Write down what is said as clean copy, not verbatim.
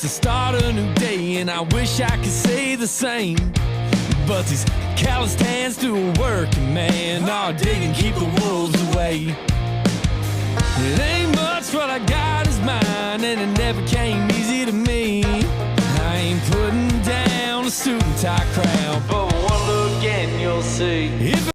It's the start of a new day, and I wish I could say the same. But these calloused hands to a working man are digging, keep the wolves away. It ain't much, what I got is mine, and it never came easy to me. I ain't putting down a suit and tie crowd, but